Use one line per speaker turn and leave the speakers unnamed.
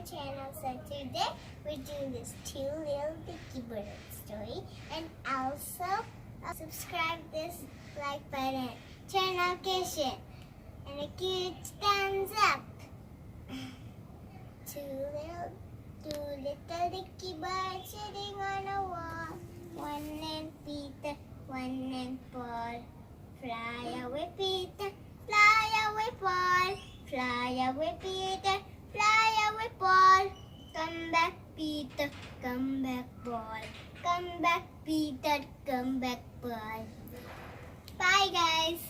my channel. So today we're doing this two little Dicky bird story, and also subscribe this like button, turn notification, and a cute thumbs up. Two little Dicky birds sitting on a wall. One named Peter, one named Paul. Fly away, Peter, fly away, Paul. Fly away, Peter, fly away, Paul. Come back, Peter, come back, Paul. Come back, Peter, come back, Paul. Bye, guys.